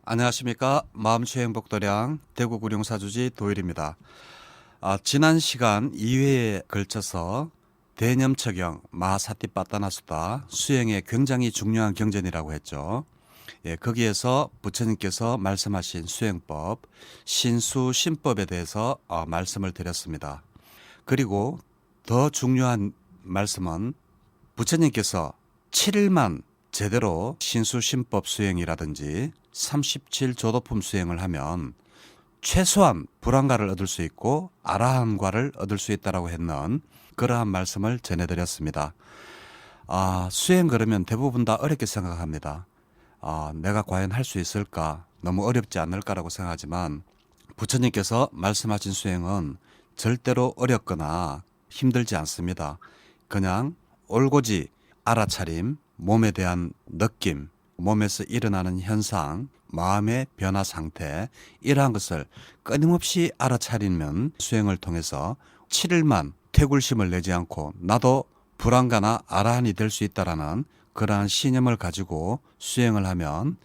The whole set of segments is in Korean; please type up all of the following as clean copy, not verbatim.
안녕하십니까. 마음추행복도량 대구구룡사주지 도일입니다. 지난 시간 2회에 걸쳐서 대념처경 마사띠빠따나수다 수행에 굉장히 중요한 경전이라고 했죠. 거기에서 부처님께서 말씀하신 수행법 신수신법에 대해서 말씀을 드렸습니다. 그리고 더 중요한 말씀은 부처님께서 7일만 제대로 신수신법 수행이라든지 37조도품 수행을 하면 최소한 불안가를 얻을 수 있고 아라한과를 얻을 수 있다고 했는 그러한 말씀을 전해드렸습니다. 수행 그러면 대부분 다 어렵게 생각합니다. 내가 과연 할 수 있을까? 너무 어렵지 않을까라고 생각하지만 부처님께서 말씀하신 수행은 절대로 어렵거나 힘들지 않습니다. 그냥 올고지 알아차림, 몸에 대한 느낌, 몸에서 일어나는 현상, 마음의 변화 상태 이러한 것을 끊임없이 알아차리면 수행을 통해서 7일만 퇴굴심을 내지 않고 나도 불안가나 아라한이 될 수 있다라는 그러한 신념을 가지고 수행을 하면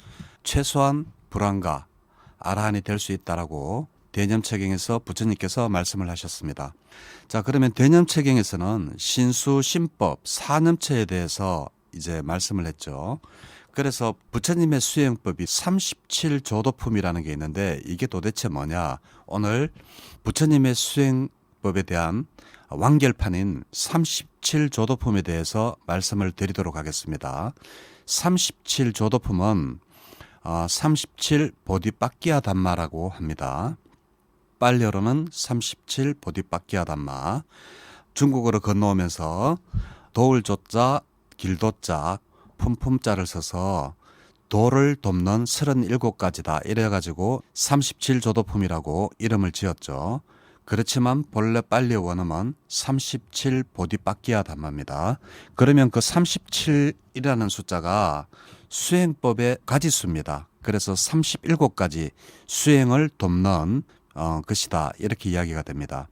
최소한 불안가, 아라한이 될 수 있다라고 대념체경에서 부처님께서 말씀을 하셨습니다. 자, 그러면 대념체경에서는 신수신법, 사념처에 대해서 이제 말씀을 했죠. 그래서 부처님의 수행법이 37조도품이라는 게 있는데 이게 도대체 뭐냐? 오늘 부처님의 수행법에 대한 완결판인 37조도품에 대해서 말씀을 드리도록 하겠습니다. 37조도품은 37보디빠끼야 담마라고 합니다. 빨리어로는 37보디빠끼야 담마. 중국어로 건너오면서 도울조자, 길도자, 품품자를 써서 도를 돕는 37가지다 이래가지고 37조도품이라고 이름을 지었죠. 그렇지만 본래 빨리어 원어는 37보디빠끼야 담마입니다. 그러면 그 37이라는 숫자가 수행법의 가지수입니다. 그래서 37가지 수행을 돕는 것이다 이렇게 이야기가 됩니다.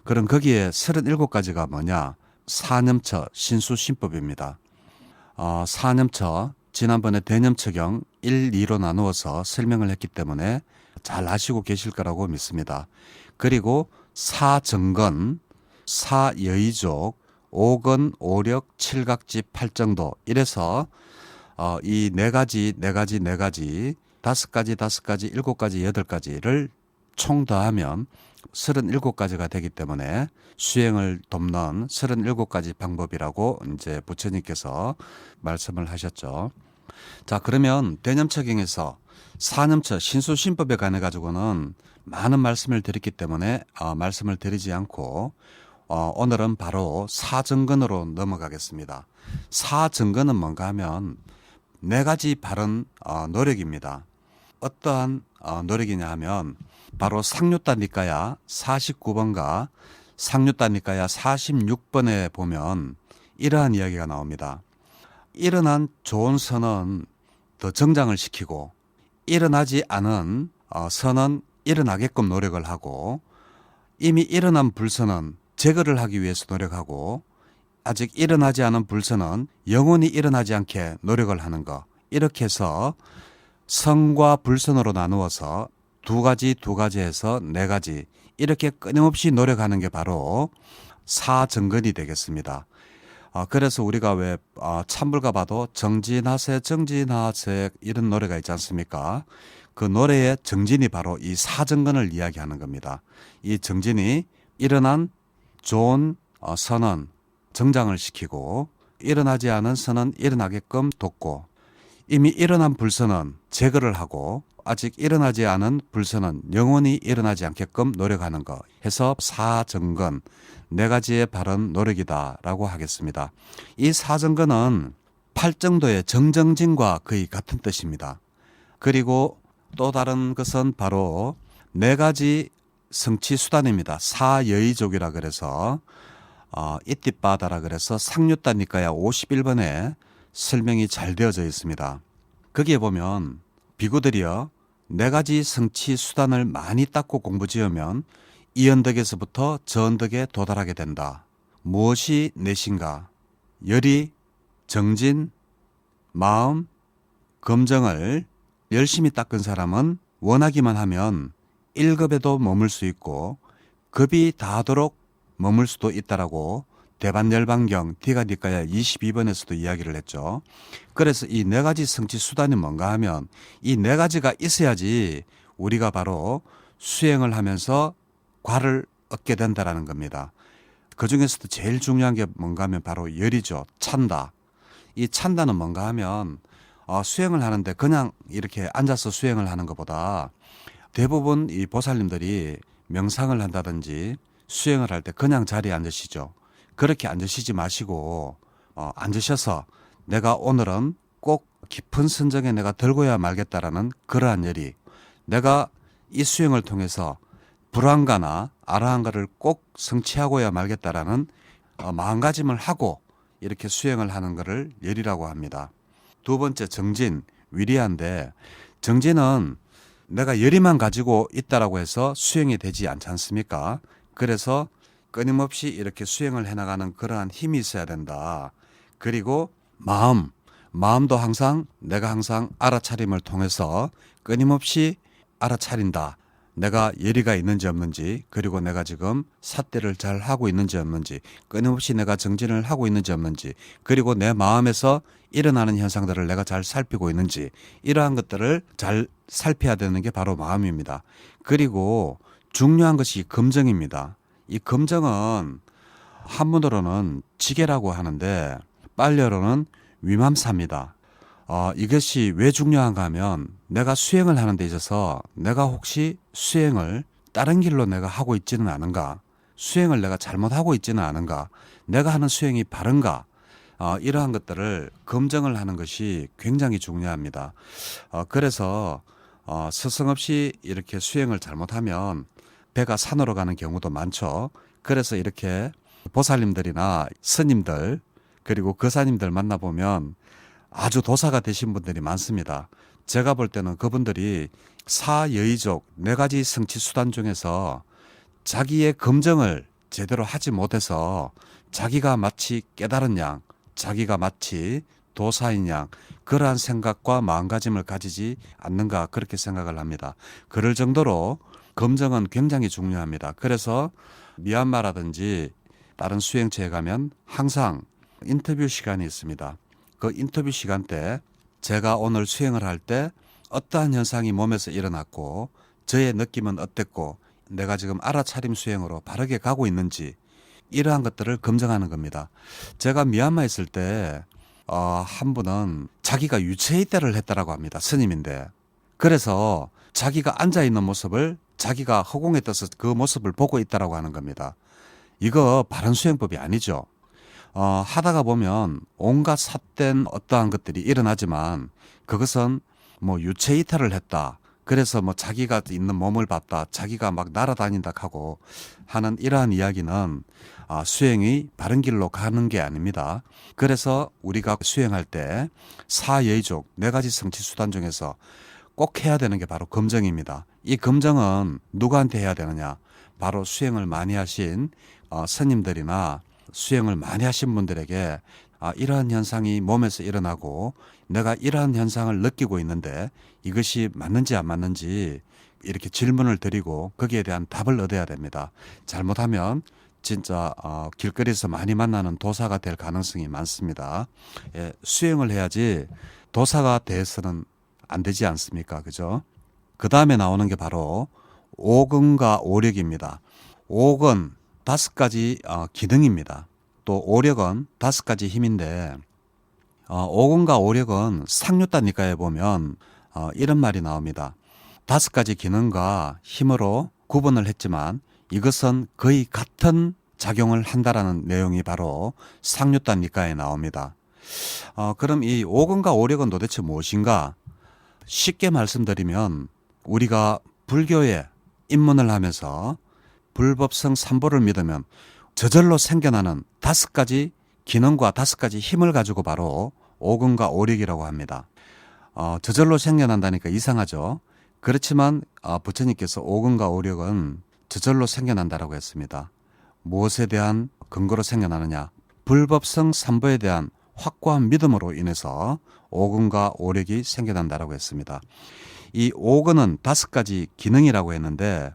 그럼 거기에 37가지가 뭐냐? 사념처 신수신법입니다. 사념처 지난번에 대념처경 1, 2로 나누어서 설명을 했기 때문에 잘 아시고 계실 거라고 믿습니다. 그리고 사정건, 사여의족, 오건, 오력, 칠각지, 팔정도 이래서 이 네 가지, 다섯 가지, 일곱 가지, 여덟 가지를 총 더하면 37가지가 되기 때문에 수행을 돕는 37가지 방법이라고 이제 부처님께서 말씀을 하셨죠. 자, 그러면 대념처경에서 사념처 신수신법에 관해 가지고는 많은 말씀을 드렸기 때문에 말씀을 드리지 않고 오늘은 바로 사정건으로 넘어가겠습니다. 사정건은 뭔가 하면 네 가지 바른 노력입니다. 어떠한 노력이냐 하면 바로 상류따 니까야 49번과 상류따 니까야 46번에 보면 이러한 이야기가 나옵니다. 일어난 좋은 선은 더 정장을 시키고 일어나지 않은 선은 일어나게끔 노력을 하고 이미 일어난 불선은 제거를 하기 위해서 노력하고 아직 일어나지 않은 불선은 영원히 일어나지 않게 노력을 하는 것. 이렇게 해서 선과 불선으로 나누어서 두 가지 해서 네 가지 이렇게 끊임없이 노력하는 게 바로 사정건이 되겠습니다. 그래서 우리가 왜 찬불가 봐도 정진하세 이런 노래가 있지 않습니까? 그 노래의 정진이 바로 이 사정건을 이야기하는 겁니다. 이 정진이 일어난 좋은 선은 정장을 시키고 일어나지 않은 선은 일어나게끔 돕고 이미 일어난 불선은 제거를 하고 아직 일어나지 않은 불선은 영원히 일어나지 않게끔 노력하는 것 해서 사정건 네 가지의 바른 노력이다라고 하겠습니다. 이 사정건은 팔정도의 정정진과 거의 같은 뜻입니다. 그리고 또 다른 것은 바로 네 가지 성취수단입니다. 사여의족이라 그래서 이띠빠다라 그래서 상류따니까야 51번에 설명이 잘 되어져 있습니다. 거기에 보면 비구들이여 네 가지 성취 수단을 많이 닦고 공부지으면 이 언덕에서부터 저 언덕에 도달하게 된다. 무엇이 넷인가? 열이, 정진, 마음, 검정을 열심히 닦은 사람은 원하기만 하면 1급에도 머물 수 있고 급이 다하도록 머물 수도 있다라고 대반열반경 디가디가야 22번에서도 이야기를 했죠. 그래서 이 네 가지 성취 수단이 뭔가 하면 이 네 가지가 있어야지 우리가 바로 수행을 하면서 과를 얻게 된다라는 겁니다. 그 중에서도 제일 중요한 게 뭔가 하면 바로 열이죠. 찬다. 이 찬다는 뭔가 하면 수행을 하는데 그냥 이렇게 앉아서 수행을 하는 것보다 대부분 이 보살님들이 명상을 한다든지 수행을 할 때 그냥 자리에 앉으시죠. 그렇게 앉으시지 마시고 앉으셔서 내가 오늘은 꼭 깊은 선정에 내가 들고야 말겠다라는 그러한 열이, 내가 이 수행을 통해서 불안가나 아라한가를 꼭 성취하고야 말겠다라는 마음가짐을 하고 이렇게 수행을 하는 것을 열이라고 합니다. 두 번째 정진, 위리한데 정진은 내가 열의만 가지고 있다라고 해서 수행이 되지 않지 않습니까? 그래서 끊임없이 이렇게 수행을 해나가는 그러한 힘이 있어야 된다. 그리고 마음도 항상 내가 항상 알아차림을 통해서 끊임없이 알아차린다. 내가 예리가 있는지 없는지, 그리고 내가 지금 삿대를 잘 하고 있는지 없는지, 끊임없이 내가 정진을 하고 있는지 없는지, 그리고 내 마음에서 일어나는 현상들을 내가 잘 살피고 있는지, 이러한 것들을 잘 살펴야 되는 게 바로 마음입니다. 그리고 중요한 것이 검정입니다. 이 검정은 한문으로는 지게라고 하는데 빨려로는 위맘사입니다. 이것이 왜 중요한가 하면 내가 수행을 하는 데 있어서 내가 혹시 수행을 다른 길로 내가 하고 있지는 않은가, 수행을 내가 잘못하고 있지는 않은가, 내가 하는 수행이 바른가, 이러한 것들을 검증을 하는 것이 굉장히 중요합니다. 그래서 스승없이 이렇게 수행을 잘못하면 배가 산으로 가는 경우도 많죠. 그래서 이렇게 보살님들이나 스님들 그리고 거사님들 만나보면 아주 도사가 되신 분들이 많습니다. 제가 볼 때는 그분들이 사여의족 네 가지 성취 수단 중에서 자기의 검증을 제대로 하지 못해서 자기가 마치 깨달은 양, 자기가 마치 도사인 양, 그러한 생각과 마음가짐을 가지지 않는가 그렇게 생각을 합니다. 그럴 정도로 검증은 굉장히 중요합니다. 그래서 미얀마라든지 다른 수행처에 가면 항상 인터뷰 시간이 있습니다. 그 인터뷰 시간 때 제가 오늘 수행을 할 때 어떠한 현상이 몸에서 일어났고 저의 느낌은 어땠고 내가 지금 알아차림 수행으로 바르게 가고 있는지 이러한 것들을 검증하는 겁니다. 제가 미얀마에 있을 때 한 분은 자기가 유체이대를 했다라고 합니다. 스님인데. 그래서 자기가 앉아있는 모습을 자기가 허공에 떠서 그 모습을 보고 있다라고 하는 겁니다. 이거 바른 수행법이 아니죠. 하다가 보면 온갖 삿된 어떠한 것들이 일어나지만 그것은 뭐 유체 이탈을 했다. 그래서 뭐 자기가 있는 몸을 봤다. 자기가 막 날아다닌다 하고 하는 이러한 이야기는 수행이 바른 길로 가는 게 아닙니다. 그래서 우리가 수행할 때 사여의족 네 가지 성취 수단 중에서 꼭 해야 되는 게 바로 검증입니다. 이 검증은 누구한테 해야 되느냐? 바로 수행을 많이 하신 스님들이나 수행을 많이 하신 분들에게 이러한 현상이 몸에서 일어나고 내가 이러한 현상을 느끼고 있는데 이것이 맞는지 안 맞는지 이렇게 질문을 드리고 거기에 대한 답을 얻어야 됩니다. 잘못하면 진짜 길거리에서 많이 만나는 도사가 될 가능성이 많습니다. 예, 수행을 해야지 도사가 돼서는 안 되지 않습니까? 그죠? 그 다음에 나오는 게 바로 오근과 오력입니다. 옥은 5가지 기능입니다. 또 오력은 5가지 힘인데 오근과 오력은 상류단 니까에 보면 이런 말이 나옵니다. 5가지 기능과 힘으로 구분을 했지만 이것은 거의 같은 작용을 한다라는 내용이 바로 상류단 니까에 나옵니다. 그럼 이 오근과 오력은 도대체 무엇인가? 쉽게 말씀드리면 우리가 불교에 입문을 하면서 불법성 삼보를 믿으면 저절로 생겨나는 5가지 기능과 5가지 힘을 가지고 바로 오근과 오력이라고 합니다. 저절로 생겨난다니까 이상하죠. 그렇지만 부처님께서 오근과 오력은 저절로 생겨난다라고 했습니다. 무엇에 대한 근거로 생겨나느냐? 불법성 삼보에 대한 확고한 믿음으로 인해서 오근과 오력이 생겨난다라고 했습니다. 이 오근은 5가지 기능이라고 했는데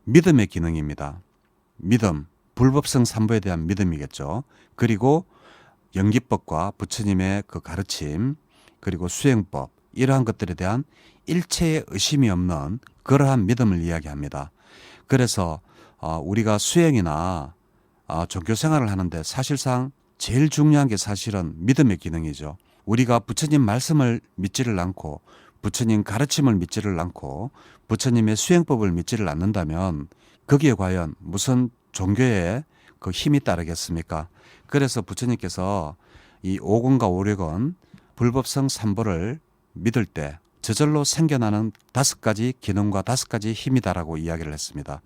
믿음의 기능입니다. 믿음, 불법성 삼보에 대한 믿음이겠죠. 그리고 연기법과 부처님의 그 가르침, 그리고 수행법, 이러한 것들에 대한 일체의 의심이 없는 그러한 믿음을 이야기합니다. 그래서 우리가 수행이나 종교 생활을 하는데 사실상 제일 중요한 게 사실은 믿음의 기능이죠. 우리가 부처님 말씀을 믿지를 않고 부처님 가르침을 믿지를 않고 부처님의 수행법을 믿지를 않는다면 거기에 과연 무슨 종교의 그 힘이 따르겠습니까? 그래서 부처님께서 이 오근과 오력은 불법성 삼보를 믿을 때 저절로 생겨나는 5가지 기능과 5가지 힘이다라고 이야기를 했습니다.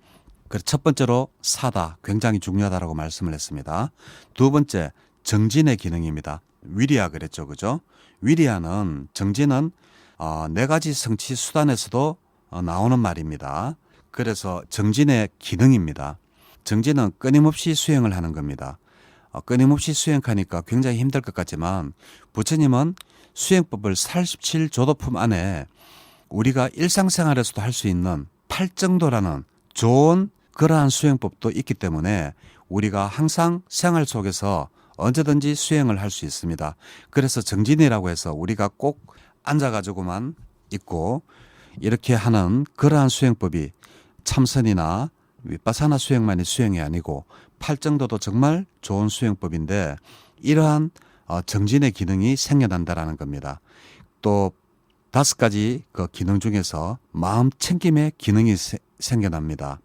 그래서 첫 번째로 사다, 굉장히 중요하다라고 말씀을 했습니다. 두 번째, 정진의 기능입니다. 위리아 그랬죠, 그죠? 위리아는 정진은 4가지 성취 수단에서도 나오는 말입니다. 그래서 정진의 기능입니다. 정진은 끊임없이 수행을 하는 겁니다. 끊임없이 수행하니까 굉장히 힘들 것 같지만 부처님은 수행법을 87조도품 안에 우리가 일상생활에서도 할 수 있는 팔정도라는 좋은 그러한 수행법도 있기 때문에 우리가 항상 생활 속에서 언제든지 수행을 할 수 있습니다. 그래서 정진이라고 해서 우리가 꼭 앉아가지고만 있고 이렇게 하는 그러한 수행법이 참선이나 윗바사나 수행만이 수행이 아니고 팔정도도 정말 좋은 수행법인데 이러한 정진의 기능이 생겨난다라는 겁니다. 또 5가지 그 기능 중에서 마음 챙김의 기능이 생겨납니다.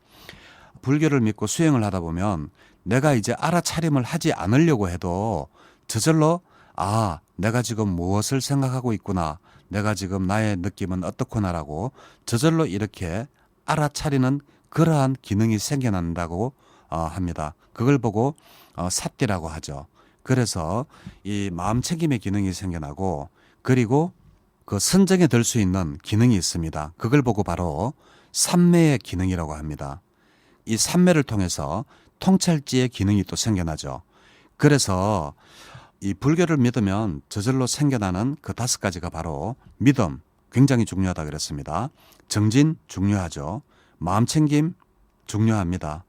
불교를 믿고 수행을 하다 보면 내가 이제 알아차림을 하지 않으려고 해도 저절로 내가 지금 무엇을 생각하고 있구나, 내가 지금 나의 느낌은 어떻구나라고 저절로 이렇게 알아차리는 그러한 기능이 생겨난다고 합니다. 그걸 보고 삿띠라고 하죠. 그래서 이 마음 챙김의 기능이 생겨나고 그리고 그 선정에 들 수 있는 기능이 있습니다. 그걸 보고 바로 삼매의 기능이라고 합니다. 이 삼매를 통해서 통찰지의 기능이 또 생겨나죠. 그래서 이 불교를 믿으면 저절로 생겨나는 그 5가지가 바로 믿음, 굉장히 중요하다 그랬습니다. 정진 중요하죠. 마음챙김 중요합니다.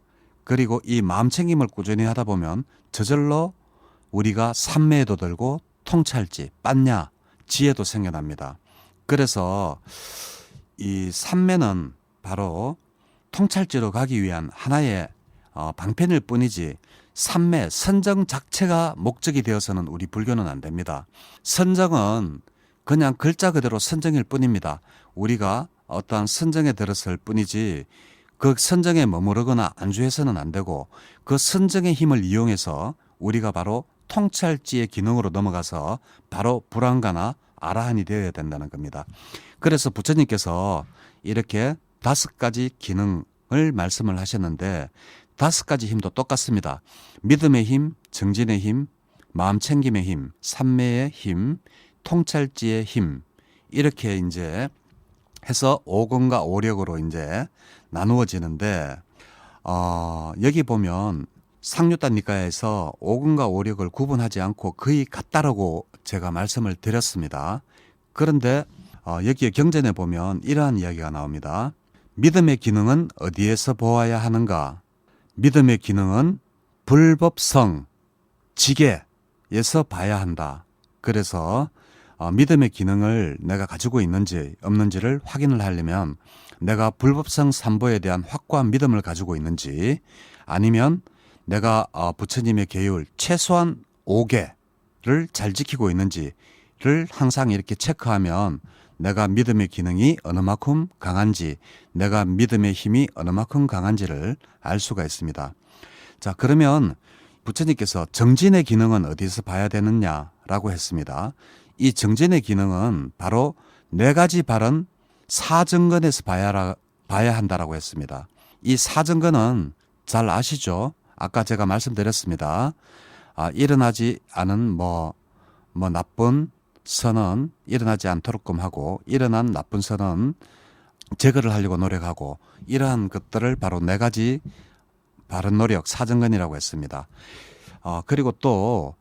그리고 이 마음챙김을 꾸준히 하다 보면 저절로 우리가 삼매에도 들고 통찰지, 빠냐, 지혜도 생겨납니다. 그래서 이 삼매는 바로 통찰지로 가기 위한 하나의 방편일 뿐이지 삼매, 선정 자체가 목적이 되어서는 우리 불교는 안 됩니다. 선정은 그냥 글자 그대로 선정일 뿐입니다. 우리가 어떠한 선정에 들었을 뿐이지 그 선정에 머무르거나 안주해서는 안 되고 그 선정의 힘을 이용해서 우리가 바로 통찰지의 기능으로 넘어가서 바로 불안가나 아라한이 되어야 된다는 겁니다. 그래서 부처님께서 이렇게 5가지 기능을 말씀을 하셨는데 5가지 힘도 똑같습니다. 믿음의 힘, 정진의 힘, 마음챙김의 힘, 삼매의 힘, 통찰지의 힘, 이렇게 이제 해서 오근과 오력으로 이제 나누어지는데 여기 보면 상류단 니까에서 오근과 오력을 구분하지 않고 거의 같다라고 제가 말씀을 드렸습니다. 그런데 여기에 경전에 보면 이러한 이야기가 나옵니다. 믿음의 기능은 어디에서 보아야 하는가? 믿음의 기능은 불법성, 지계에서 봐야 한다. 그래서 믿음의 기능을 내가 가지고 있는지 없는지를 확인을 하려면 내가 불법성 삼보에 대한 확고한 믿음을 가지고 있는지 아니면 내가 부처님의 계율 최소한 5개를 잘 지키고 있는지를 항상 이렇게 체크하면 내가 믿음의 기능이 어느 만큼 강한지, 내가 믿음의 힘이 어느 만큼 강한지를 알 수가 있습니다. 자, 그러면 부처님께서 정진의 기능은 어디서 봐야 되느냐라고 했습니다. 이 정진의 기능은 바로 4가지 바른 사정근에서 봐야 한다라고 했습니다. 이 사정근은 잘 아시죠? 아까 제가 말씀드렸습니다. 일어나지 않은 뭐 나쁜 선은 일어나지 않도록끔 하고 일어난 나쁜 선은 제거를 하려고 노력하고 이러한 것들을 바로 4가지 바른 노력 사정근이라고 했습니다. 그리고 또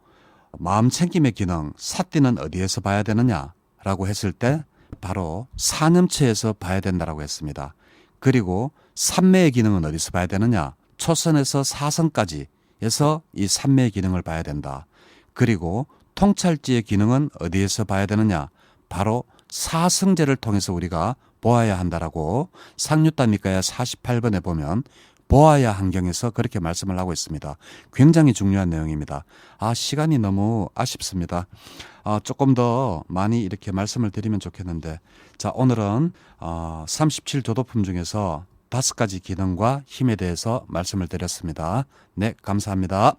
마음 챙김의 기능, 사띠는 어디에서 봐야 되느냐라고 했을 때 바로 사념체에서 봐야 된다라고 했습니다. 그리고 삼매의 기능은 어디서 봐야 되느냐? 초선에서 사선까지 해서 이 삼매의 기능을 봐야 된다. 그리고 통찰지의 기능은 어디에서 봐야 되느냐? 바로 사성제를 통해서 우리가 보아야 한다라고 상류다니까야 48번에 보면 보아야 환경에서 그렇게 말씀을 하고 있습니다. 굉장히 중요한 내용입니다. 시간이 너무 아쉽습니다. 조금 더 많이 이렇게 말씀을 드리면 좋겠는데, 자, 오늘은 37조도품 중에서 5가지 기능과 힘에 대해서 말씀을 드렸습니다. 네, 감사합니다.